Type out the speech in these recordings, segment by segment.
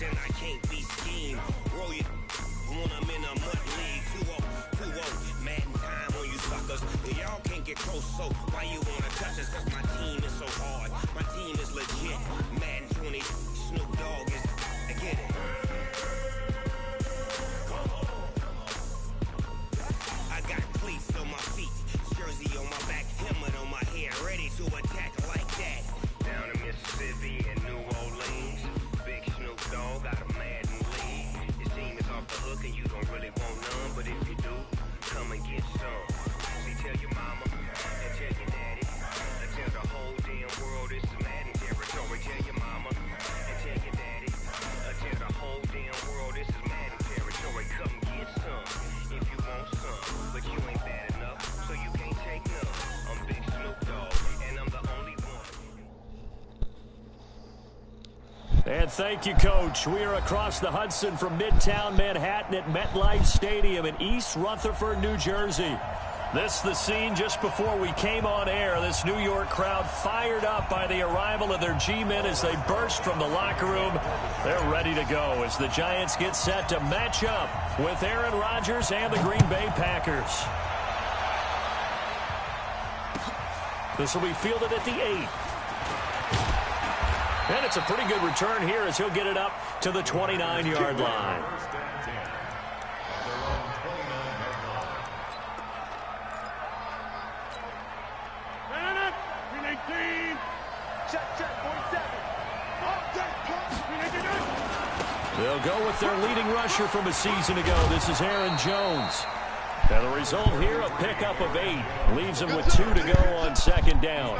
and I can't be schemed. Roll you when I'm in a mud league. 2-0, Madden time on you suckers. Y'all can't get close, so why you wanna touch us? Cause my team is so hard. My team is legit. Madden 20, Snoop Dogg is. I get it. I got cleats on my feet, jersey on my back, helmet on my head, ready to attack like that. Down in Mississippi and New Orleans, big Snoop Dogg got a Madden league. His team is off the hook and you don't really want none, but if you do, come and get some. See, tell your mama and tell your daddy, and tell the whole damn world it's Madden territory. Tell your mama and tell your daddy, and tell the whole damn world this is Madden territory. Come get some if you want some, but you ain't bad enough, so you can't take none. I'm Big Snoop Dogg, and I'm the only one. And thank you, Coach. We are across the Hudson from Midtown Manhattan at MetLife Stadium in East Rutherford, New Jersey. This is the scene just before we came on air. This New York crowd fired up by the arrival of their G-men as they burst from the locker room. They're ready to go as the Giants get set to match up with Aaron Rodgers and the Green Bay Packers. This will be fielded at the 8. And it's a pretty good return here as he'll get it up to the 29-yard line. They'll go with their leading rusher from a season ago. This is Aaron Jones. And the result here, a pickup of 8. Leaves them with 2 to go on second down.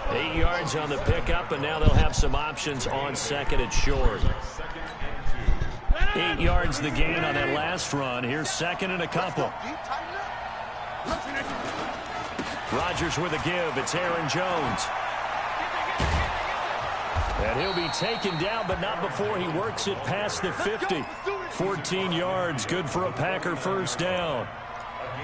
8 yards on the pickup, and now they'll have some options on second and short. 8 yards the gain on that last run. Here's second and a couple. Rodgers with a give. It's Aaron Jones. And he'll be taken down, but not before he works it past the 50. 14 yards, good for a Packer first down.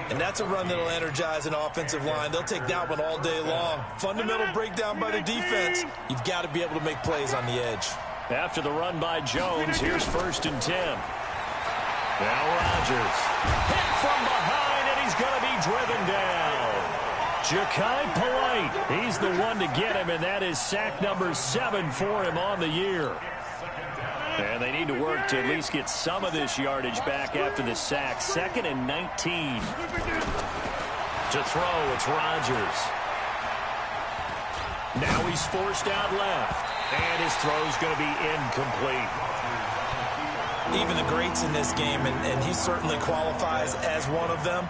And that's a run that'll energize an offensive line. They'll take that one all day long. Fundamental breakdown by the defense. You've got to be able to make plays on the edge. After the run by Jones, here's first and 10. Now Rodgers. Hit from behind, and he's going to be driven down. Ja'Kai Polite, he's the one to get him, and that is sack number 7 for him on the year. And they need to work to at least get some of this yardage back after the sack. 2nd and 19. To throw, it's Rodgers. Now he's forced out left, and his throw's going to be incomplete. Even the greats in this game, and he certainly qualifies as one of them,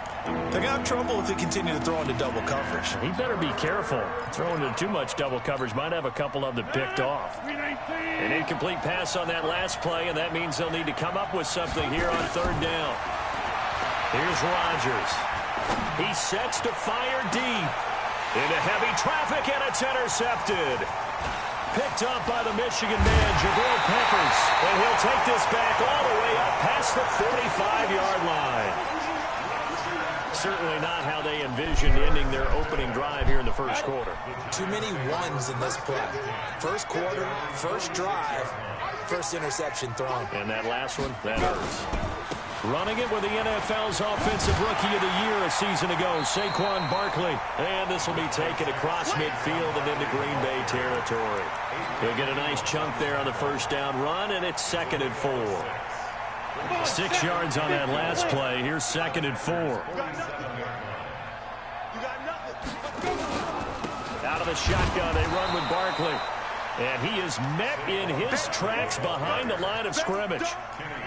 they're going to have trouble if they continue to throw into double coverage. He better be careful. Throwing into too much double coverage might have a couple of them picked off. An incomplete pass on that last play, and that means they'll need to come up with something here on third down. Here's Rodgers. He sets to fire deep. Into heavy traffic, and it's intercepted. Picked up by the Michigan man, Jabril Peppers. And he'll take this back all the way up past the 45-yard line. Certainly not how they envisioned ending their opening drive here in the first quarter. Too many ones in this play. First quarter, first drive, first interception thrown. And that last one, that hurts. Running it with the NFL's Offensive Rookie of the Year a season ago, Saquon Barkley. And this will be taken across midfield and into Green Bay territory. He'll get a nice chunk there on the first down run, and it's 2nd and 4. 6 yards on that last play. Here's 2nd and 4. Out of the shotgun, they run with Barkley. And he is met in his tracks behind the line of scrimmage.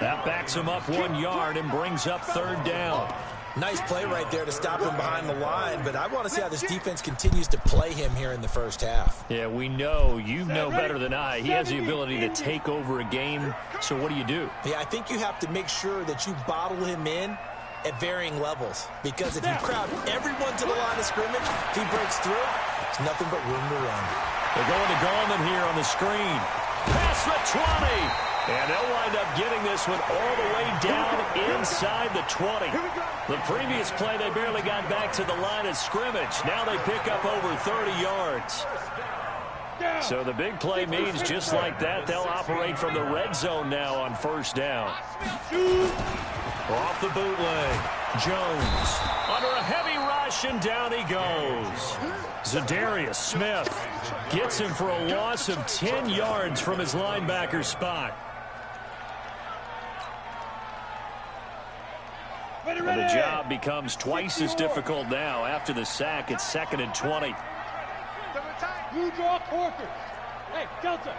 That backs him up 1 yard and brings up third down. Nice play right there to stop him behind the line, but I want to see how this defense continues to play him here in the first half. Yeah, we know. You know better than I. He has the ability to take over a game, so what do you do? Yeah, I think you have to make sure that you bottle him in at varying levels, because if you crowd everyone to the line of scrimmage, if he breaks through, there's nothing but room to run. They're going to Gallman here on the screen. Past the 20. And they'll wind up getting this one all the way down inside the 20. The previous play, they barely got back to the line of scrimmage. Now they pick up over 30 yards. So the big play means just like that, they'll operate from the red zone now on first down. Off the bootleg. Jones under a heavy rush, and down he goes. Zadarius Smith gets him for a loss of 10 yards from his linebacker spot. And the job becomes twice as difficult now. After the sack, it's 2nd and 20. You draw quarter. Hey, Delta.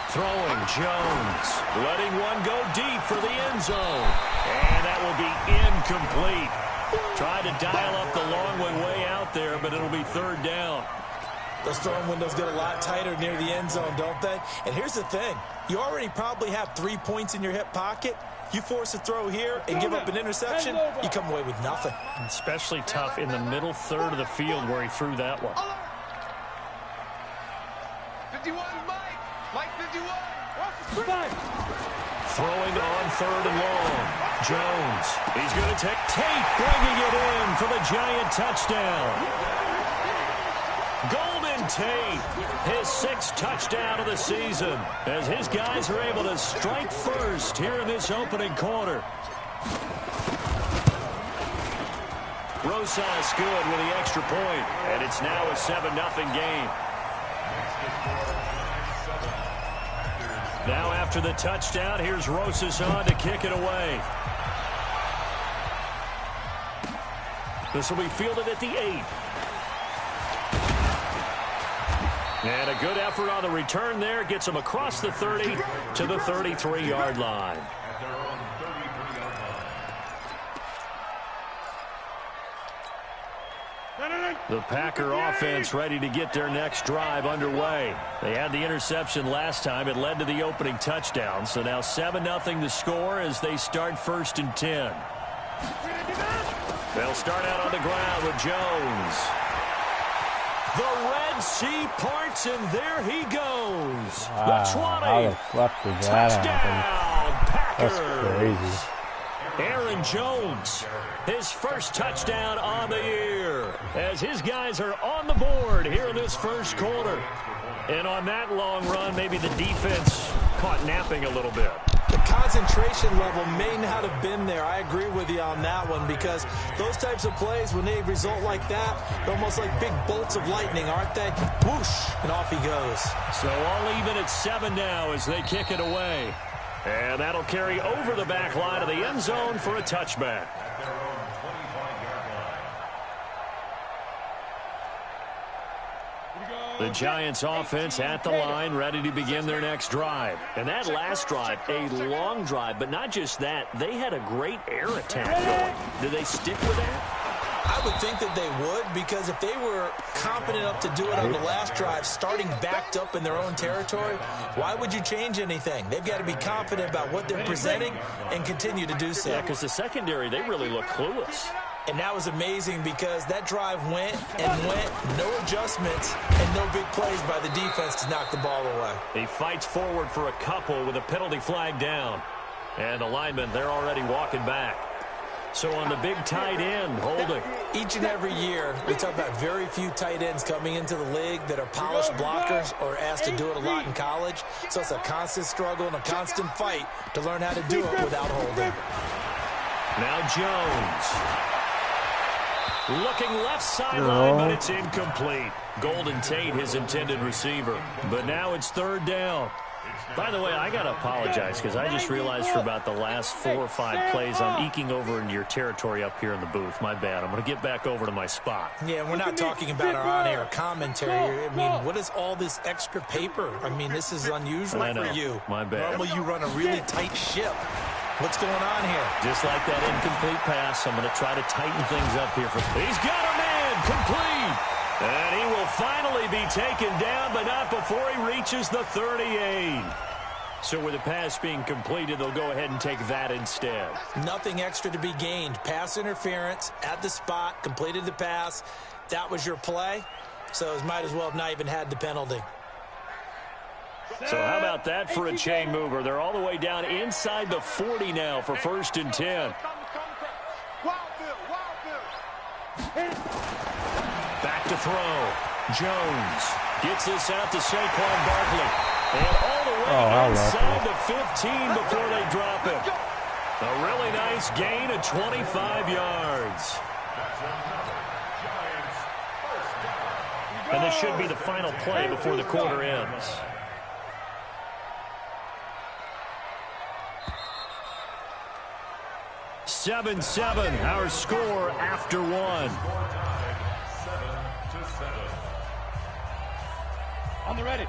Throwing Jones, letting one go deep for the end zone. And that will be incomplete. Tried to dial up the long way out there, but it'll be 3rd down. Those throwing windows get a lot tighter near the end zone, don't they? And here's the thing. You already probably have 3 points in your hip pocket. You force a throw here and give up an interception, you come away with nothing. Especially tough in the middle third of the field where he threw that one. 51, Mike 51. Throwing on 3rd and long. Jones, he's going to take Tate, bringing it in for the Giant touchdown. Golden Tate, his 6th touchdown of the season, as his guys are able to strike first here in this opening quarter. Rosas good with the extra point, and it's now a 7-0 game. Now after the touchdown, here's Rosas on to kick it away. This will be fielded at the 8. And a good effort on the return there. Gets him across the 30 to the 33-yard line. The Packer offense ready to get their next drive underway. They had the interception last time. It led to the opening touchdown. So now 7-0 the score as they start 1st and 10. They'll start out on the ground with Jones. The Red Sea parts, and there he goes. The 20. How the fuck did that happen? Packers. That's crazy. Aaron Jones, his first touchdown on the year, as his guys are on the board here in this first quarter. And on that long run, maybe the defense caught napping a little bit. The concentration level may not have been there. I agree with you on that one, because those types of plays, when they result like that, they're almost like big bolts of lightning, aren't they? Whoosh, and off he goes. So all even at 7 now as they kick it away. And that'll carry over the back line of the end zone for a touchback. The Giants offense at the line, ready to begin their next drive. And that last drive, a long drive, but not just that, they had a great air attack going. Did they stick with that? I would think that they would, because if they were competent enough to do it on the last drive, starting backed up in their own territory, why would you change anything? They've got to be confident about what they're presenting and continue to do so. Yeah, because the secondary, they really look clueless. And that was amazing, because that drive went and went, no adjustments, and no big plays by the defense to knock the ball away. He fights forward for a couple with a penalty flag down. And the linemen, they're already walking back. So on the big tight end, holding. Each and every year, we talk about very few tight ends coming into the league that are polished blockers or asked to do it a lot in college. So it's a constant struggle and a constant fight to learn how to do it without holding. Now Jones. Looking left sideline, but it's incomplete. Golden Tate, his intended receiver. But now it's 3rd down. By the way, I got to apologize, because I just realized for about the last 4 or 5 plays, I'm eking over into your territory up here in the booth. My bad. I'm going to get back over to my spot. Yeah, we're not talking about our on-air commentary. I mean, what is all this extra paper? I mean, this is unusual for you. My bad. Normally, you run a really tight ship. What's going on here? Just like that incomplete pass, I'm going to try to tighten things up here. He's got a man, complete. And he will finally be taken down, but not before he reaches the 38. So with the pass being completed, they'll go ahead and take that instead. Nothing extra to be gained. Pass interference at the spot, completed the pass. That was your play, so it might as well have not even had the penalty. So how about that for a chain mover? They're all the way down inside the 40 now for 1st and 10. to throw. Jones gets this out to Saquon Barkley. And all the way inside the 15 before they drop it. A really nice gain of 25 yards. And this should be the final play before the quarter ends. Seven, our score after one. On the ready.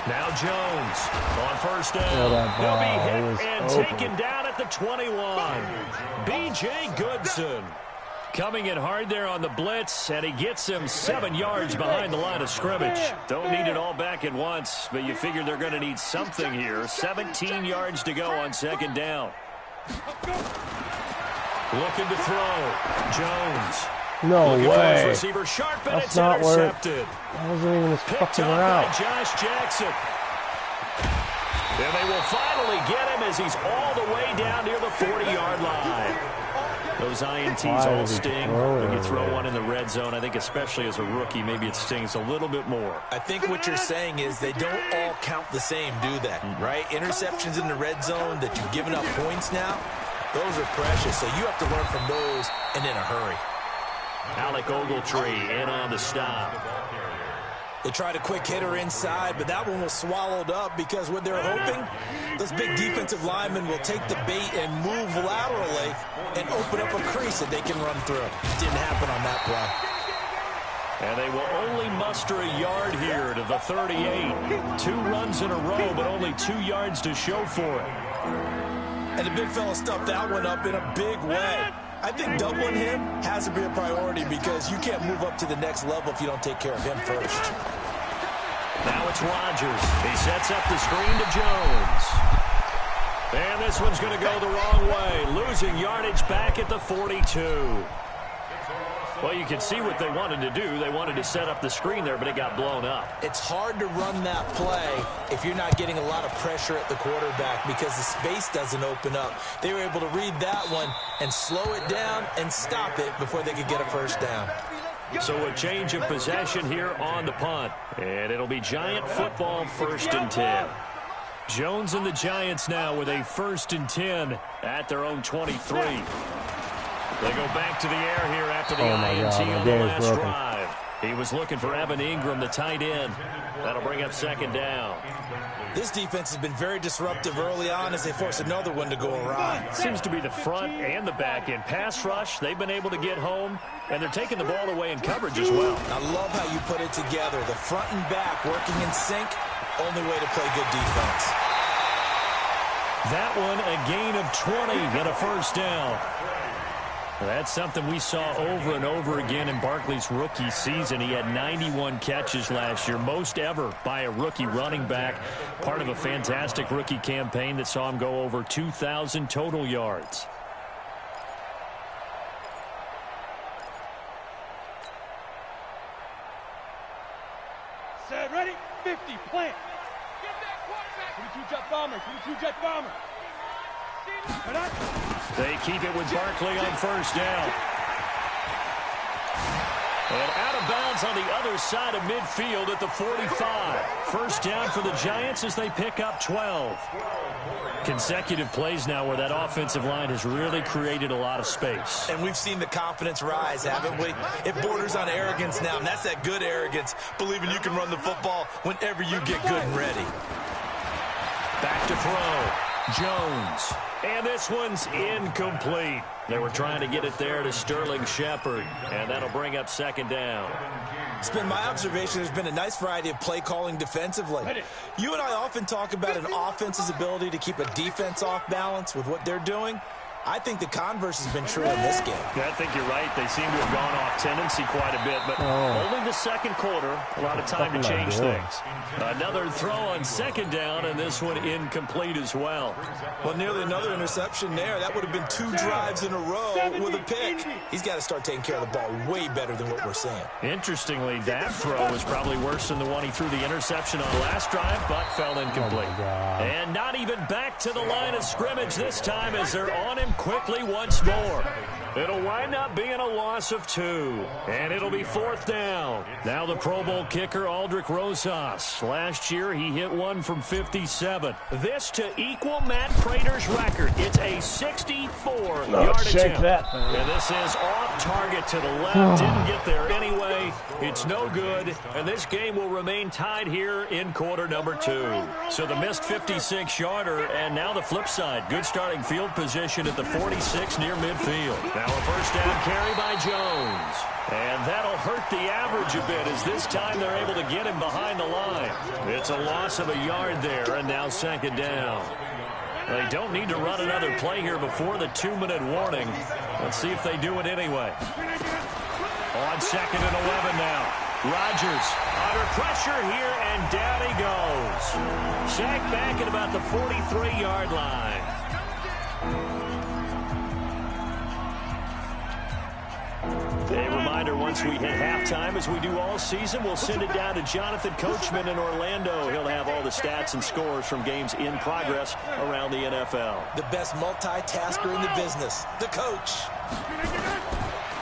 Now Jones on first down. He'll be hit and taken down at the 21. B.J. Goodson coming in hard there on the blitz, and he gets him 7 yards behind the line of scrimmage. Don't need it all back at once, but you figure they're going to need something here. 17 yards to go on second down. Looking to throw. Jones. No way. Receiver sharp, and That's it's not intercepted. That wasn't even his fucking route. By Josh Jackson. And they will finally get him as he's all the way down near the 40-yard line. Those INTs all sting when you throw one in the red zone. I think especially as a rookie, maybe it stings a little bit more. I think what you're saying is they don't all count the same, do they? Right? Interceptions in the red zone that you've given up points now, those are precious. So you have to learn from those and in a hurry. Alec Ogletree in on the stop. They tried a quick hitter inside, but that one was swallowed up because what they're hoping, those big defensive linemen will take the bait and move laterally and open up a crease that they can run through. Didn't happen on that play. And they will only muster a yard here to the 38. 2 runs in a row, but only 2 yards to show for it. And the big fella stuffed that one up in a big way. I think doubling him has to be a priority because you can't move up to the next level if you don't take care of him first. Now it's Rodgers. He sets up the screen to Jones. And this one's going to go the wrong way. Losing yardage back at the 42. Well, you can see what they wanted to do. They wanted to set up the screen there, but it got blown up. It's hard to run that play if you're not getting a lot of pressure at the quarterback because the space doesn't open up. They were able to read that one and slow it down and stop it before they could get a first down. So a change of possession here on the punt. And it'll be Giant football, 1st and 10. Jones and the Giants now with a 1st and 10 at their own 23. They go back to the air here after the INT on the last drive. He was looking for Evan Ingram, the tight end. That'll bring up 2nd down. This defense has been very disruptive early on as they force another one to go awry. Seems to be the front and the back end. Pass rush, they've been able to get home, and they're taking the ball away in coverage as well. I love how you put it together. The front and back working in sync, only way to play good defense. That one, a gain of 20 and a 1st down. That's something we saw over and over again in Barkley's rookie season. He had 91 catches last year, most ever by a rookie running back. Part of a fantastic rookie campaign that saw him go over 2,000 total yards. Set, ready, 50, plant. Get that quarterback. 22 jet bomber, 22 jet bomber. They keep it with Barkley on 1st down. And out of bounds on the other side of midfield at the 45. 1st down for the Giants as they pick up 12. Consecutive plays now where that offensive line has really created a lot of space. And we've seen the confidence rise, haven't we? It borders on arrogance now, and that's that good arrogance, believing you can run the football whenever you get good and ready. Back to throw. Jones. And this one's incomplete. They were trying to get it there to Sterling Shepard, and that'll bring up 2nd down. It's been my observation there's been a nice variety of play calling defensively. You and I often talk about an offense's ability to keep a defense off balance with what they're doing. I think the converse has been true in this game. I think you're right. They seem to have gone off tendency quite a bit, but only the second quarter. A lot of time to change things. Another throw on second down, and this one incomplete as well. Well, nearly another interception there. That would have been 2 drives in a row with a pick. He's got to start taking care of the ball way better than what we're seeing. Interestingly, that throw was probably worse than the one he threw the interception on last drive, but fell incomplete. And not even back to the line of scrimmage this time as they're on him quickly once more. It'll wind up being a loss of 2, and it'll be 4th down. Now the Pro Bowl kicker, Aldrich Rosas. Last year, he hit one from 57. This to equal Matt Prater's record. It's a 64-yard attempt. And this is off target to the left. Didn't get there anyway. It's no good, and this game will remain tied here in quarter number 2. So the missed 56-yarder, and now the flip side. Good starting field position at the 46 near midfield. Now a first down carry by Jones. And that'll hurt the average a bit as this time they're able to get him behind the line. It's a loss of a yard there, and now second down. They don't need to run another play here before the 2-minute warning. Let's see if they do it anyway. On 2nd and 11 now. Rodgers under pressure here, and down he goes. Sacked back at about the 43-yard line. A reminder, once we hit halftime, as we do all season, we'll send it down to Jonathan Coachman in Orlando. He'll have all the stats and scores from games in progress around the NFL. The best multitasker in the business, the coach.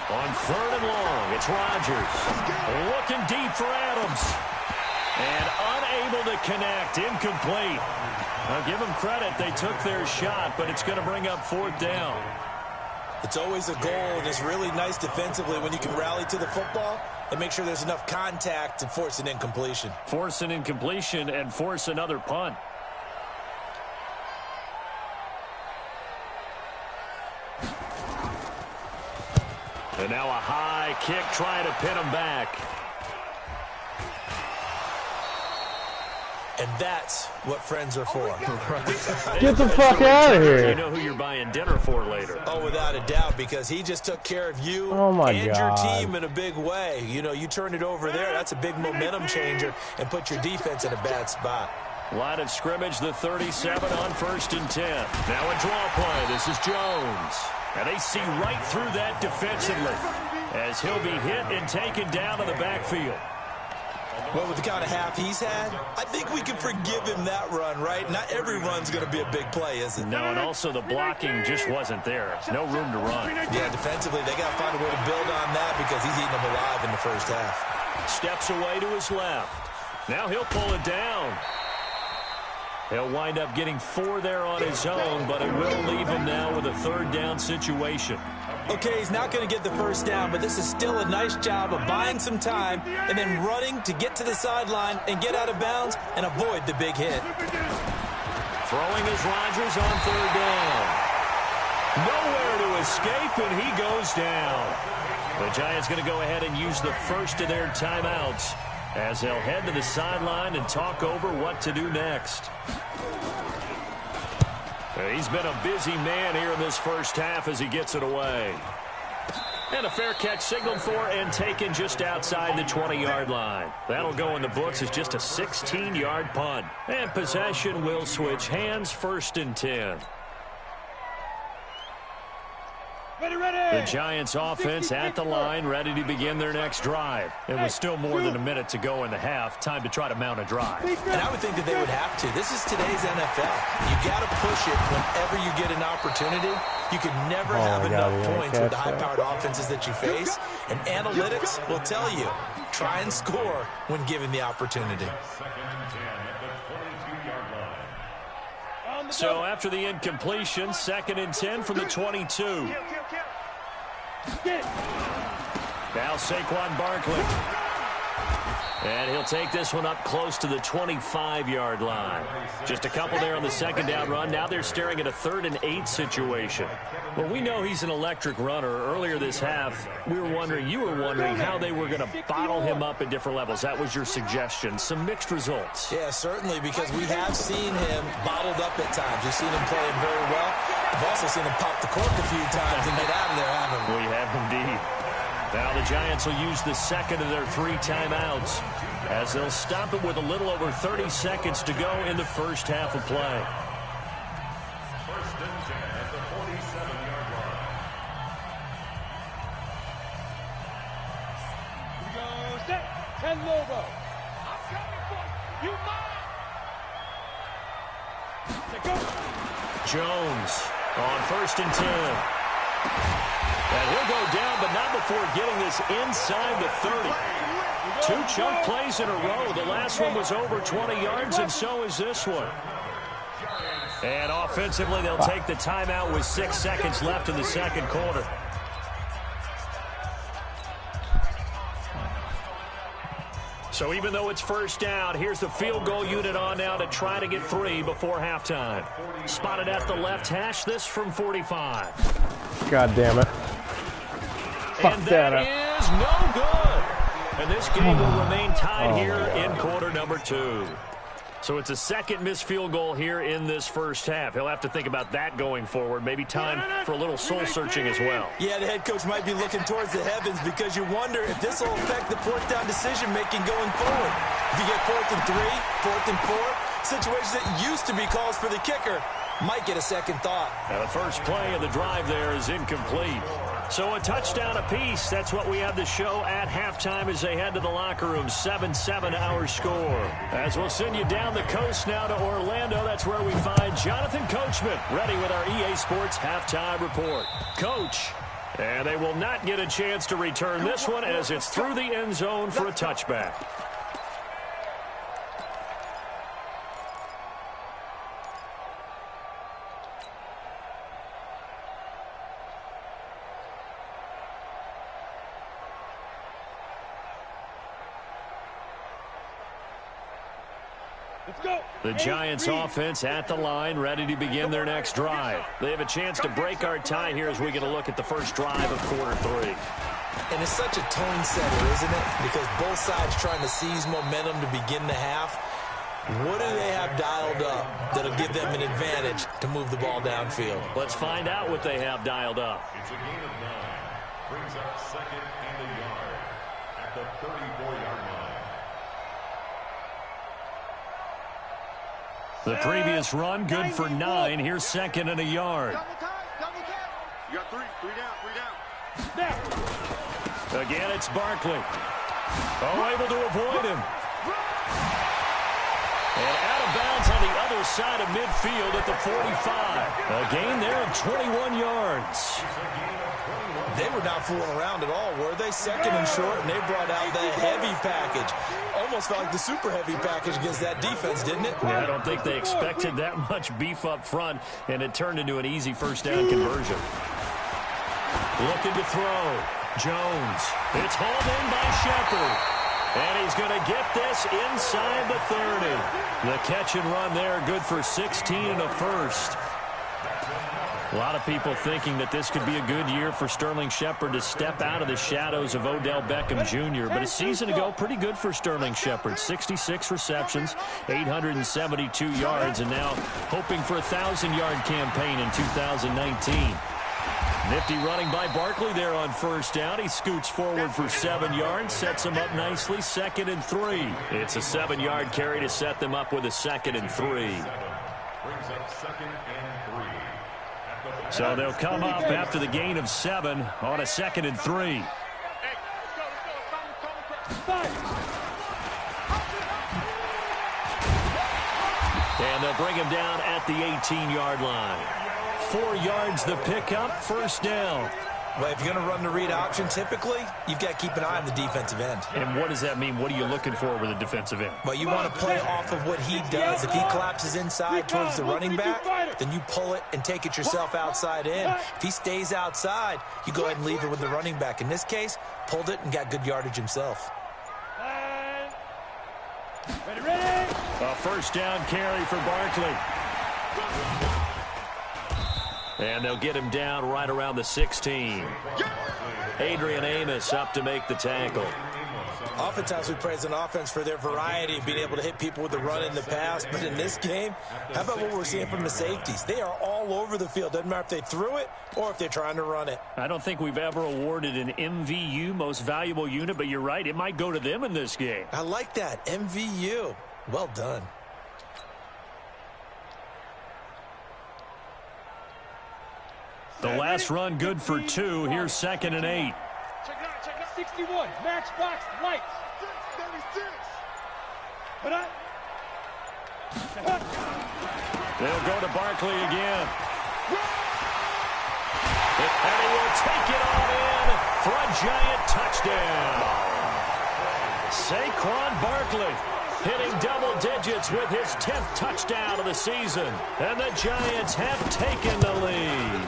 On 3rd and long, it's Rodgers. Looking deep for Adams. And unable to connect, incomplete. I'll give them credit, they took their shot, but it's going to bring up 4th down. It's always a goal, and it's really nice defensively when you can rally to the football and make sure there's enough contact to force an incompletion. Force an incompletion and force another punt. And now a high kick trying to pin him back. And that's what friends are for. Get the fuck out of here. You know who you're buying dinner for later. Oh, without a doubt, because he just took care of you and your team in a big way. You know, you turned it over there. That's a big momentum changer and put your defense in a bad spot. Line of scrimmage, the 37 on 1st and 10. Now a draw play. This is Jones. And they see right through that defensively as he'll be hit and taken down to the backfield. Well, with the kind of half he's had, I think we can forgive him that run, right? Not every run's going to be a big play, is it? No, and also the blocking just wasn't there. No room to run. Yeah, defensively, they got to find a way to build on that because he's eating them alive in the first half. Steps away to his left. Now he'll pull it down. He'll wind up getting 4 there on his own, but it will leave him now with a 3rd down situation. Okay, he's not going to get the first down, but this is still a nice job of buying some time and then running to get to the sideline and get out of bounds and avoid the big hit. Throwing is Rodgers on 3rd down. Nowhere to escape, and he goes down. The Giants going to go ahead and use the first of their timeouts as they'll head to the sideline and talk over what to do next. He's been a busy man here in this first half as he gets it away. And a fair catch signaled for and taken just outside the 20-yard line. That'll go in the books as just a 16-yard punt. And possession will switch hands, 1st and 10. The Giants offense at the line, ready to begin their next drive. It was still more than a minute to go in the half. Time to try to mount a drive. And I would think that they would have to. This is today's NFL. You got to push it whenever you get an opportunity. You can never have enough points with the high-powered offenses that you face. And analytics will tell you, try and score when given the opportunity. So after the incompletion, 2nd and 10 from the 22. Now Saquon Barkley. And he'll take this one up close to the 25-yard line. Just a couple there on the second down run. Now they're staring at a 3rd and 8 situation. Well, we know he's an electric runner. Earlier this half, you were wondering how they were going to bottle him up at different levels. That was your suggestion. Some mixed results. Yeah, certainly, because we have seen him bottled up at times. We've seen him playing very well. We've also seen him pop the cork a few times and get out of there, haven't we? We have indeed. Now the Giants will use the second of their 3 timeouts as they'll stop it with a little over 30 seconds to go in the first half of play. First and 10 at the 47-yard line. We go set. 10 logo. I'm coming for you. You mine. Jones on 1st and 10. And he'll go down, but not before getting this inside the 30. 2 chunk plays in a row. The last one was over 20 yards, and so is this one. And offensively, they'll take the timeout with 6 seconds left in the second quarter. So even though it's first down, here's the field goal unit on now to try to get 3 before halftime. Spotted at the left hash, this from 45. God damn it. And that is no good. And this game will remain tied here in quarter number 2. So it's a second missed field goal here in this first half. He'll have to think about that going forward. Maybe time for a little soul-searching as well. Yeah, the head coach might be looking towards the heavens because you wonder if this will affect the 4th down decision-making going forward. If you get 4th and 3, 4th and 4, situations that used to be calls for the kicker might get a second thought. Now the first play of the drive there is incomplete. So a touchdown apiece. That's what we have to show at halftime as they head to the locker room. 7-7 our score. As we'll send you down the coast now to Orlando. That's where we find Jonathan Coachman ready with our EA Sports halftime report. Coach. And they will not get a chance to return this one as it's through the end zone for a touchback. The Giants offense at the line, ready to begin their next drive. They have a chance to break our tie here as we get a look at the first drive of quarter 3. And it's such a tone setter, isn't it? Because both sides trying to seize momentum to begin the half. What do they have dialed up that'll give them an advantage to move the ball downfield? Let's find out what they have dialed up. It's a gain of 9. Brings up 2nd and a yard at the 34-yard line. The previous run, good for 9. Here's 2nd and a yard. You got 3 down. Again, it's Barkley. Oh, able to avoid him. And out of bounds on the other side of midfield at the 45. A gain there of 21 yards. They were not fooling around at all, were they? 2nd and short, and they brought out the heavy package. Almost felt like the super heavy package against that defense, didn't it? Yeah, I don't think they expected that much beef up front, and it turned into an easy first down conversion. Looking to throw. Jones. It's hauled in by Shepard. And he's going to get this inside the 30. The catch and run there, good for 16 and a first. A lot of people thinking that this could be a good year for Sterling Shepard to step out of the shadows of Odell Beckham Jr. But a season ago, pretty good for Sterling Shepard. 66 receptions, 872 yards, and now hoping for a 1,000-yard campaign in 2019. Nifty running by Barkley there on first down. He scoots forward for 7 yards, sets him up nicely, 2nd and 3. It's a 7-yard carry to set them up with a 2nd and 3. Brings up 2nd and 3. So they'll come up after the gain of 7 on a 2nd and 3. And they'll bring him down at the 18-yard line. 4 yards the pickup, first down. Well, if you're going to run the read option, typically, you've got to keep an eye on the defensive end. And what does that mean? What are you looking for with a defensive end? Well, you want to play off of what he does. If he collapses inside towards the running back, then you pull it and take it yourself outside in. If he stays outside, you go ahead and leave it with the running back. In this case, pulled it and got good yardage himself. Ready. A first down carry for Barkley. And they'll get him down right around the 16. Adrian Amos up to make the tackle. Oftentimes we praise an offense for their variety of being able to hit people with the run in the pass. But in this game, how about what we're seeing from the safeties? They are all over the field. Doesn't matter if they threw it or if they're trying to run it. I don't think we've ever awarded an MVU, most valuable unit, but you're right. It might go to them in this game. I like that. MVU. Well done. The last run good for 2. Here's 2nd and 8. Check it out. 61. Matchbox lights. 36. But They'll go to Barkley again. And he will take it all in for a giant touchdown. Saquon Barkley hitting double digits with his 10th touchdown of the season. And the Giants have taken the lead.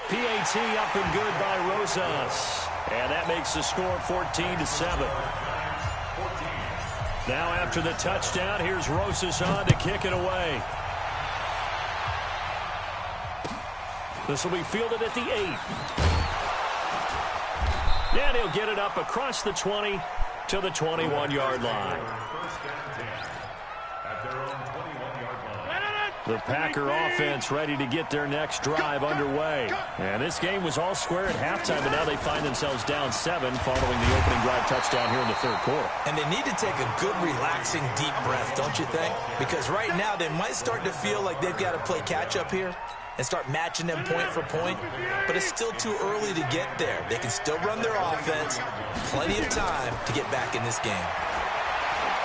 PAT up and good by Rosas. And that makes the score 14-7. Now after the touchdown, here's Rosas on to kick it away. This will be fielded at the 8. And he'll get it up across the 20 to the 21-yard line. The Packer offense ready to get their next drive underway. And this game was all square at halftime, but now they find themselves down 7 following the opening drive touchdown here in the 3rd quarter. And they need to take a good, relaxing, deep breath, don't you think? Because right now they might start to feel like they've got to play catch-up here and start matching them point for point. But it's still too early to get there. They can still run their offense. Plenty of time to get back in this game.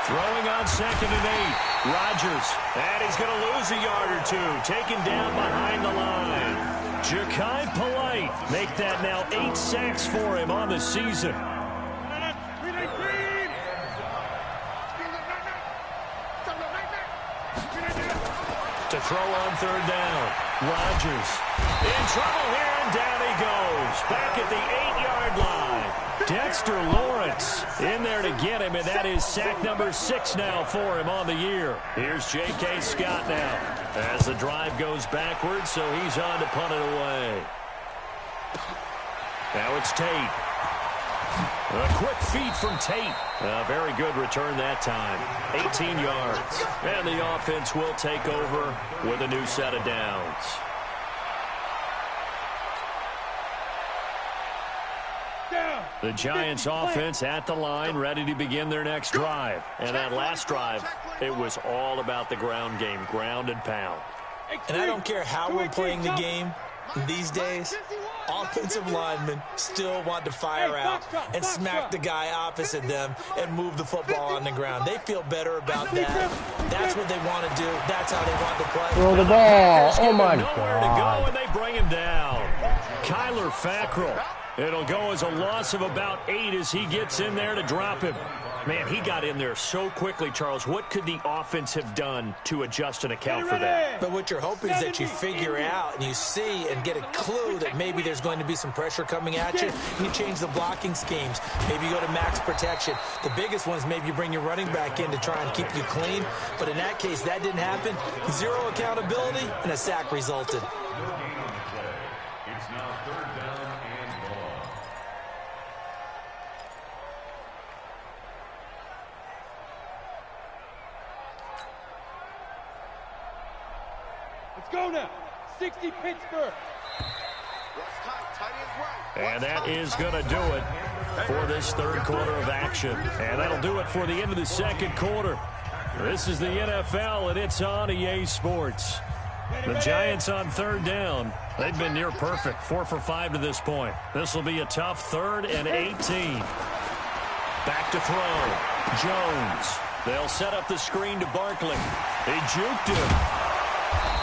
Throwing on 2nd and 8. Rodgers. And he's going to lose a yard or 2. Taken down behind the line. Ja'Kai Polite. Make that now 8 sacks for him on the season. To throw on 3rd down. Rodgers. In trouble here, and down he goes. Back at the 8-yard line. Dexter Lawrence in there to get him, and that is sack number 6 now for him on the year. Here's J.K. Scott now as the drive goes backwards, so he's on to punt it away. Now it's Tate. A quick feed from Tate. A very good return that time. 18 yards. And the offense will take over with a new set of downs. The Giants offense at the line, ready to begin their next drive. And that last drive, it was all about the ground game, ground and pound. And I don't care how we're playing the game these days, offensive linemen still want to fire out and smack the guy opposite them and move the football on the ground. They feel better about that. That's what they want to do. That's how they want to play. Throw the ball. Oh, my nowhere to God. go, and they bring him down. Kyler Fackrell. It'll go as a loss of about 8 as he gets in there to drop him. Man, he got in there so quickly, Charles. What could the offense have done to adjust and account for that? But what you're hoping is that you figure out and you see and get a clue that maybe there's going to be some pressure coming at you. You change the blocking schemes. Maybe you go to max protection. The biggest one is maybe you bring your running back in to try and keep you clean. But in that case, that didn't happen. 0 accountability, and a sack resulted. It's now 3rd down and long. Let's go now. 60 Pittsburgh. And that is going to do it for this 3rd quarter of action. And that'll do it for the end of the 2nd quarter. This is the NFL, and it's on EA Sports. The Giants on 3rd down. They've been near perfect, 4 for 5 to this point. This will be a tough 3rd and 18. Back to throw. Jones. They'll set up the screen to Barkley. He juked him.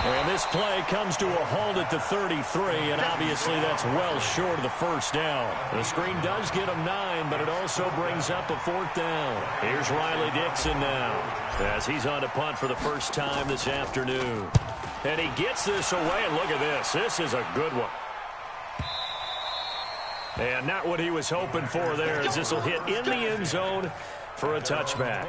And this play comes to a halt at the 33, and obviously that's well short of the 1st down. The screen does get him 9, but it also brings up a 4th down. Here's Riley Dixon now as he's on to punt for the first time this afternoon. And he gets this away, and look at this. This is a good one. And not what he was hoping for there, as this will hit in the end zone for a touchback.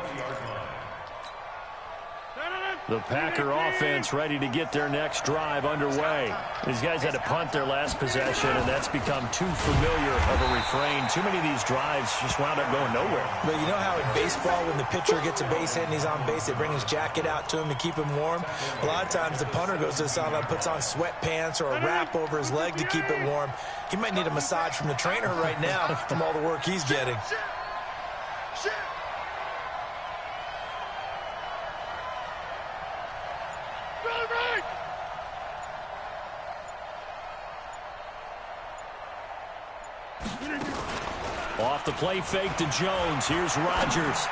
The Packer offense ready to get their next drive underway. These guys had to punt their last possession, and that's become too familiar of a refrain. Too many of these drives just wound up going nowhere. But you know how in baseball, when the pitcher gets a base hit and he's on base, they bring his jacket out to him to keep him warm? A lot of times the punter goes to the sideline, puts on sweatpants or a wrap over his leg to keep it warm. He might need a massage from the trainer right now from all the work he's getting. Off the play fake to Jones. Here's Rodgers.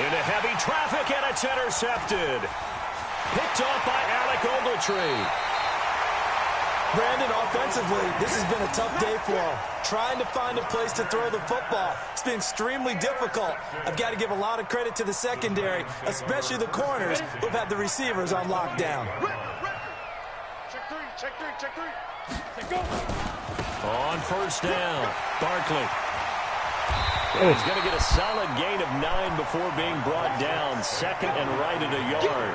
Into heavy traffic, and it's intercepted. Picked off by Alec Ogletree. Brandon, offensively, this has been a tough day for him. Trying to find a place to throw the football. It's been extremely difficult. I've got to give a lot of credit to the secondary, especially the corners who've had the receivers on lockdown. Check three, check three, check three. Check go. On first down, Barkley. He's going to get a solid gain of 9 before being brought down. Second and right at a yard.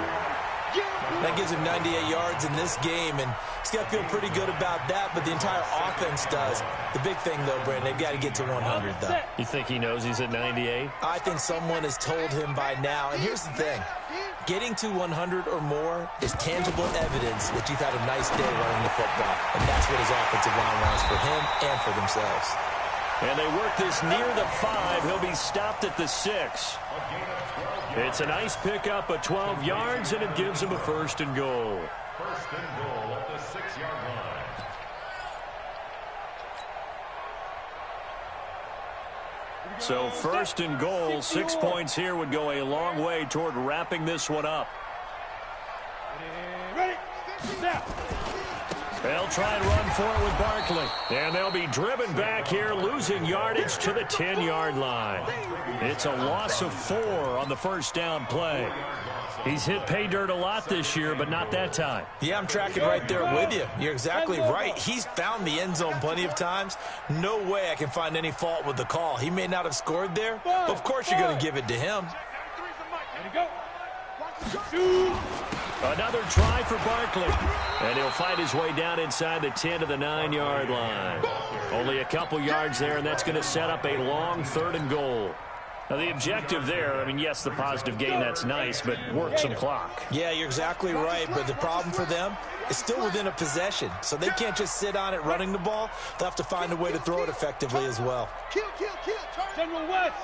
That gives him 98 yards in this game, and he's got to feel pretty good about that, but the entire offense does. The big thing, though, Brandon, they've got to get to 100, though. You think he knows he's at 98? I think someone has told him by now, and here's the thing. Getting to 100 or more is tangible evidence that you've had a nice day running the football, and that's what his offensive line wants for him and for themselves. And they work this near the 5. He'll be stopped at the 6. It's a nice pickup of 12 yards, and it gives him a first and goal. First and goal at the 6-yard line. So first and goal, 6 points here would go a long way toward wrapping this one up. Ready? Snap. They'll try and run for it with Barkley. And they'll be driven back here, losing yardage to the 10-yard line. It's a loss of 4 on the first down play. He's hit pay dirt a lot this year, but not that time. Yeah, I'm tracking right there with you. You're exactly right. He's found the end zone plenty of times. No way I can find any fault with the call. He may not have scored there, but of course you're going to give it to him. Ready, go. Another try for Barkley. And he'll fight his way down inside the 10 to the 9-yard line. Only a couple yards there, and that's going to set up a long third and goal. Now, the objective there, I mean, yes, the positive gain, that's nice, but work some clock. Yeah, you're exactly right, but the problem for them is still within a possession, so they can't just sit on it running the ball. They'll have to find a way to throw it effectively as well. Kill. General West.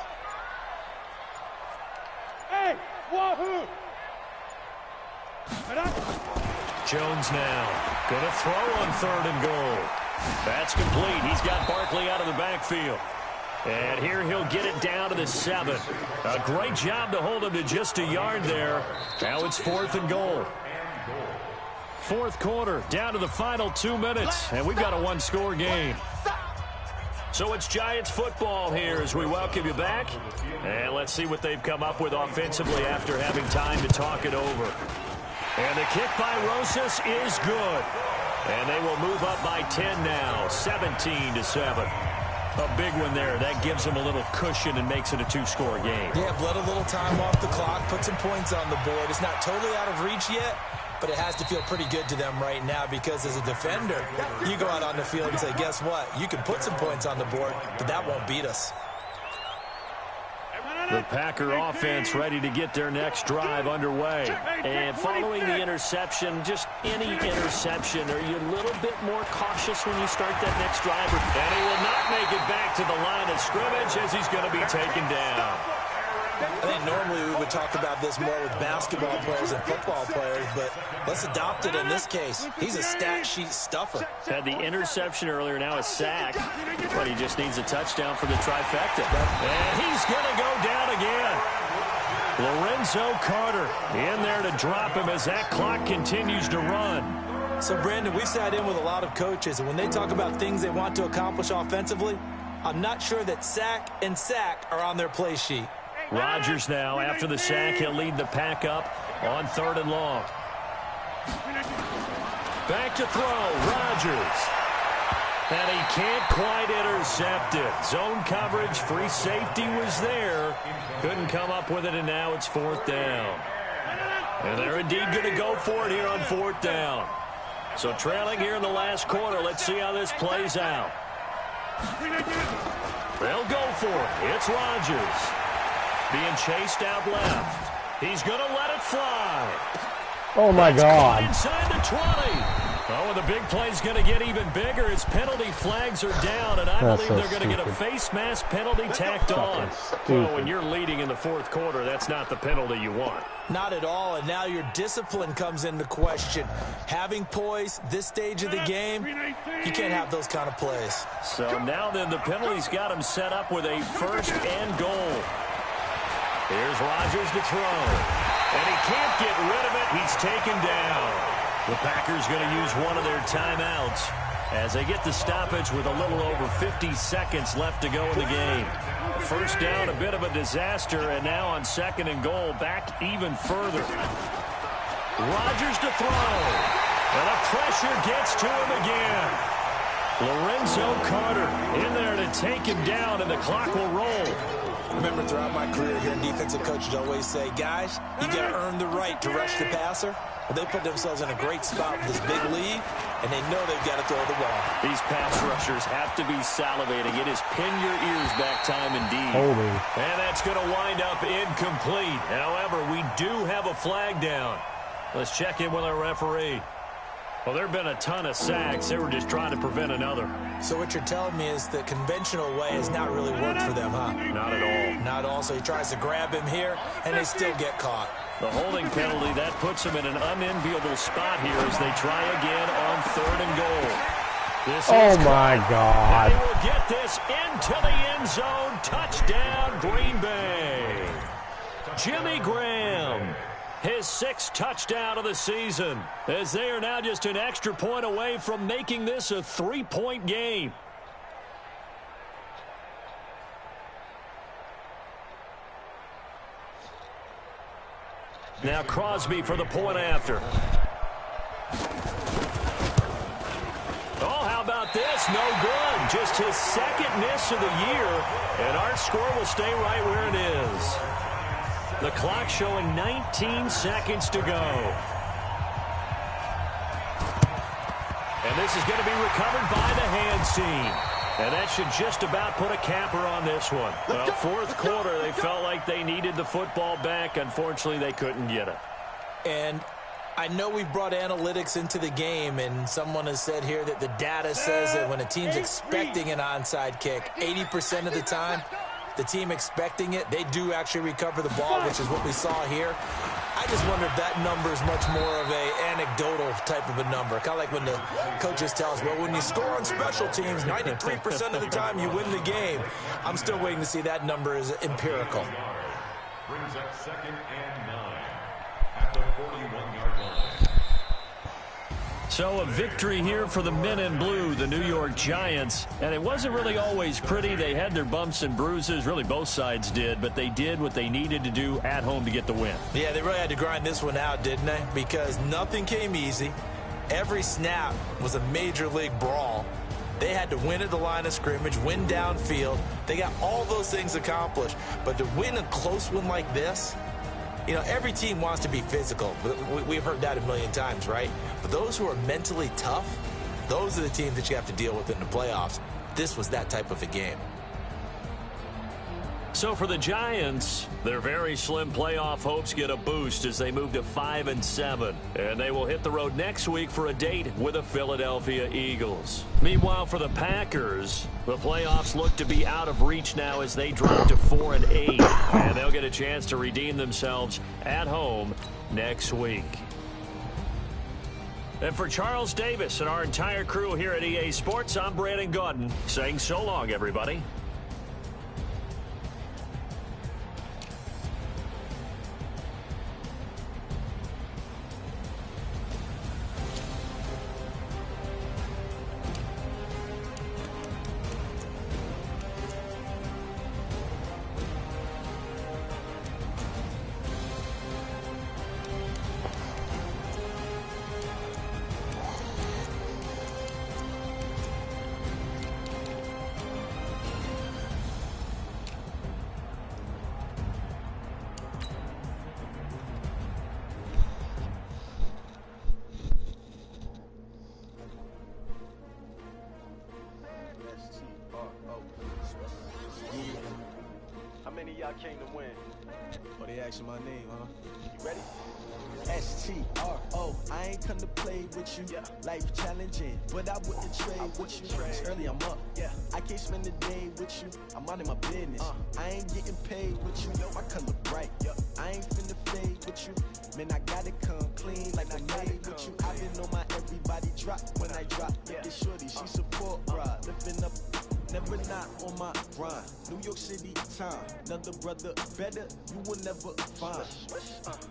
Hey, wahoo. Jones now going to throw on third and goal. That's complete. He's got Barkley out of the backfield. And here he'll get it down to the 7. A great job to hold him to just a yard there. Now it's fourth and goal. Fourth quarter, down to the final 2 minutes, and we've got a one-score game. So it's Giants football here as we welcome you back. And let's see what they've come up with offensively after having time to talk it over. And the kick by Rosas is good. And they will move up by 10 now, 17-7. A big one there. That gives them a little cushion and makes it a 2-score game. Yeah, bled a little time off the clock, put some points on the board. It's not totally out of reach yet, but it has to feel pretty good to them right now because as a defender, you go out on the field and say, guess what? You can put some points on the board, but that won't beat us. The Packer offense ready to get their next drive underway. And following the interception, just any interception, are you a little bit more cautious when you start that next drive? And he will not make it back to the line of scrimmage as he's going to be taken down. I think normally we would talk about this more with basketball players and football players, but let's adopt it in this case. He's a stat sheet stuffer. Had the interception earlier, now a sack, but he just needs a touchdown for the trifecta. And he's going to go down again. Lorenzo Carter in there to drop him as that clock continues to run. So, Brandon, we've sat in with a lot of coaches, and when they talk about things they want to accomplish offensively, I'm not sure that sack and sack are on their play sheet. Rodgers now, after the sack, he'll lead the pack up on third and long. Back to throw, Rodgers. And he can't quite intercept it. Zone coverage, free safety was there. Couldn't come up with it, and now it's 4th down. And they're indeed going to go for it here on 4th down. So trailing here in the last quarter. Let's see how this plays out. They'll go for it. It's Rodgers. Being chased out left. He's going to let it fly. Oh, my God. Inside the 20. Oh, and the big play's going to get even bigger as penalty flags are down, and I believe they're going to get a face mask penalty tacked on. Well, when you're leading in the 4th quarter, that's not the penalty you want. Not at all, and now your discipline comes into question. Having poise this stage of the game, you can't have those kind of plays. So now then the penalty's got him set up with a 1st and goal. Here's Rodgers to throw, and he can't get rid of it. He's taken down. The Packers going to use one of their timeouts as they get the stoppage with a little over 50 seconds left to go in the game. 1st down, a bit of a disaster, and now on 2nd and goal, back even further. Rodgers to throw, and the pressure gets to him again. Lorenzo Carter in there to take him down, and the clock will roll. Remember, throughout my career here, defensive coaches always say, guys, you got to earn the right to rush the passer. Well, they put themselves in a great spot with this big lead, and they know they've got to throw the ball. These pass rushers have to be salivating. It is pin your ears back time indeed. Holding. And that's going to wind up incomplete. However, we do have a flag down. Let's check in with our referee. Well, there have been a ton of sacks. They were just trying to prevent another. So what you're telling me is the conventional way has not really worked for them, huh? Not at all. Not at all. So he tries to grab him here, and they still get caught. The holding penalty, that puts them in an unenviable spot here as they try again on 3rd and goal. This oh, my God. They will get this into the end zone. Touchdown, Green Bay. Jimmy Graham. His 6th touchdown of the season, as they are now just an extra point away from making this a 3-point game. Now Crosby for the point after. Oh, how about this? No good. Just his 2nd miss of the year, and our score will stay right where it is. The clock showing 19 seconds to go. And this is going to be recovered by the hands team. And that should just about put a capper on this one. Well, 4th quarter, they felt like they needed the football back. Unfortunately, they couldn't get it. And I know we've brought analytics into the game, and someone has said here that the data says that when a team's expecting an onside kick, 80% of the time, the team expecting it, they do actually recover the ball, which is what we saw here. I just wonder if that number is much more of a anecdotal type of a number. Kind of like when the coaches tell us, well, when you score on special teams, 93% of the time you win the game. I'm still waiting to see that number is empirical. Brings up 2nd and 9 at the 41-yard line. So a victory here for the men in blue, the New York Giants. And it wasn't really always pretty. They had their bumps and bruises. Really, both sides did. But they did what they needed to do at home to get the win. Yeah, they really had to grind this one out, didn't they? Because nothing came easy. Every snap was a major league brawl. They had to win at the line of scrimmage, win downfield. They got all those things accomplished. But to win a close one like this, you know, every team wants to be physical. We've heard that a million times, right? But those who are mentally tough, those are the teams that you have to deal with in the playoffs. This was that type of a game. So for the Giants, their very slim playoff hopes get a boost as they move to 5-7. And they will hit the road next week for a date with the Philadelphia Eagles. Meanwhile, for the Packers, the playoffs look to be out of reach now as they drop to 4-8. And they'll get a chance to redeem themselves at home next week. And for Charles Davis and our entire crew here at EA Sports, I'm Brandon Gaudin saying so long, everybody. I came to win. Oh, they asking my name, huh? You ready? STRO, I ain't come to play with you. Life challenging, but I wouldn't trade with you. It's early, I'm up. I can't spend the day with you. I'm out of my business. I ain't getting paid with you. My color bright. I ain't finna fade with you. Man, I gotta come clean like I made with you. I been on my everybody drop when I drop. Look at shorty, she support ride. Lifting up, never not on my grind. New York City time, another brother better, you will never find.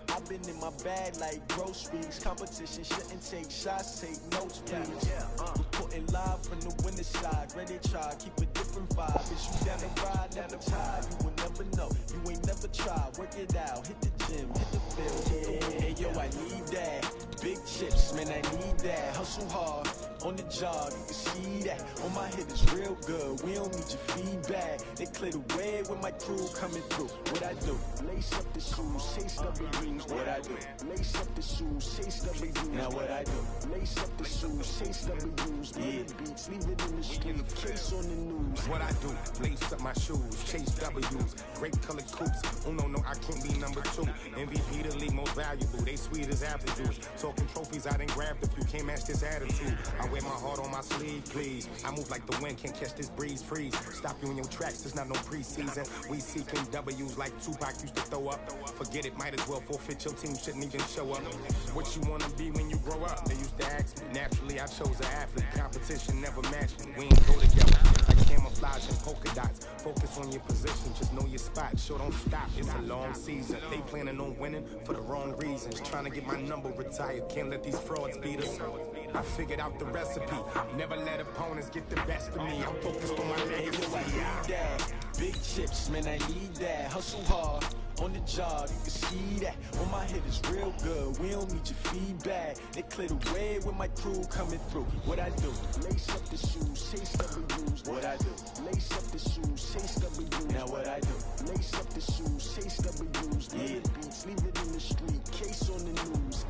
I've been in my bag like groceries. Competition shouldn't take shots, take notes, please. Reporting live from the winter side. Ready to try, keep a different vibe. Is you down the ride, never tired. You will never know, you ain't never tried. Work it out, hit the gym, hit the field. Hey yo, I need that. Big chips, man, I need that. Hustle hard, on the job, you can see that. On my head is real good, we don't need your feedback. They clear the way with my crew coming through. What I do? Lace up the shoes, chase W's. What I do? Lace up the shoes, chase W's. Now what I do? Lace up the shoes, chase W's. Yeah, beats, leave it in the street, case on the news. What I do? Lace up my shoes, chase W's. Great colored coops. Oh no, I can't be number 2. MVP the league most valuable. They sweet as apple juice. Talking trophies, I didn't grab the few. Can't match this attitude. I wear my heart on my sleeve, please. I move like the wind, can't catch this breeze, freeze. Stop you in your tracks, there's not no preseason. We seeking W's like Tupac used to throw up. Forget it, might as well forfeit. Your team shouldn't even show up. What you wanna be when you grow up? They used to ask me. Naturally, I chose an athlete. Competition never matched me. We ain't go together. Like camouflage and polka dots. Focus on your position, just know your spot. Show don't stop, it's a long season. They planning on winning for the wrong reasons. Trying to get my number retired, can't let these frauds beat us. I figured out the recipe. Never let opponents get the best of me. I'm focused on my legacy. I need that. Big chips, man, I need that. Hustle hard, on the job, you can see that. On my head is real good, we don't need your feedback. They clear the way with my crew coming through. What I do? Lace up the shoes, chase W's. What I do? Lace up the shoes, chase W's. Now what I do? Lace up the shoes, chase W's. Yeah, beats, leave it in the street, case on the news.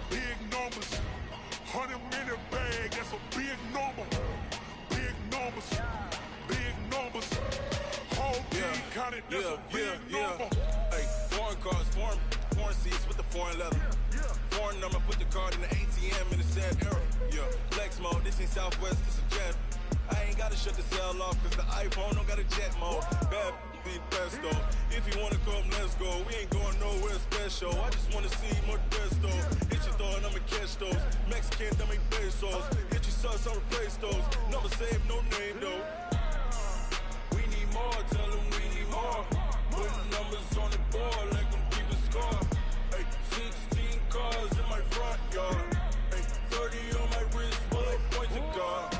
Big numbers, 100-minute bag, that's a big number. Big numbers, whole team counted, that's a big number. Hey, foreign cars, foreign seats with the foreign leather. Foreign number, put the card in the ATM in the sad era. Yeah, flex mode, this ain't Southwest, this a jet. I ain't gotta shut the cell off, cause the iPhone don't got a jet mode. Bad be pesto. If you wanna come, let's go. We ain't going nowhere special. I just wanna see more desto. Hit your thought, I'ma catch those. Mexican, that make pesos. Hit your sauce, I'll replace those. Number save, no name though. We need more, tell them we need more. Putting numbers on the board, like them keep a score. Hey, 16 cars in my front yard. Hey, 30 on my wrist, bullet point to God.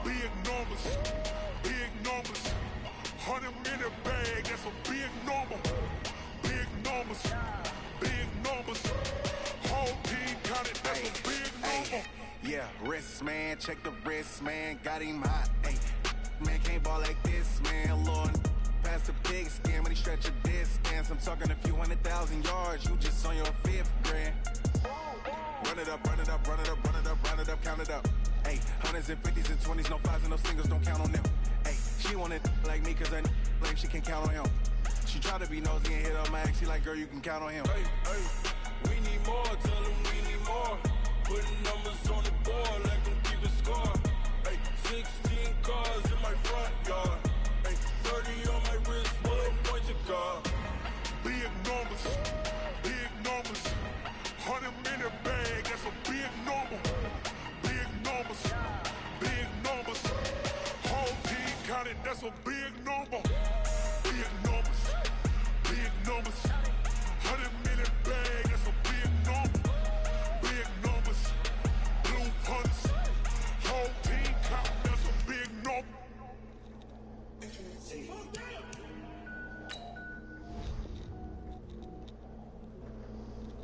Big numbers, 100-minute bag, that's a big number. Big numbers, whole team counted, that's a big number. Yeah, wrist man, check the wrist man, got him hot. Ay, man can't ball like this, man. Lord, past the big skin when he stretch a distance. I'm talking a few 100,000 yards, you just on your 5th grand. Run it up, count it up. Ay, 100s and 50s and 20s, no 5s and no singles, don't count on them. Ay, she wanted like me cause her like she can count on him. She tried to be nosy and hit up my ex, she like, girl, you can count on him. Hey, we need more, tell them we need more. Putting numbers on the board, like them keep a score. Hey, 16 cars in my front yard. Hey, 30 on my wrist, bullet point to God. Big numbers, 100-minute bag, that's a big number. Big numbers, whole team counted, that's a big number.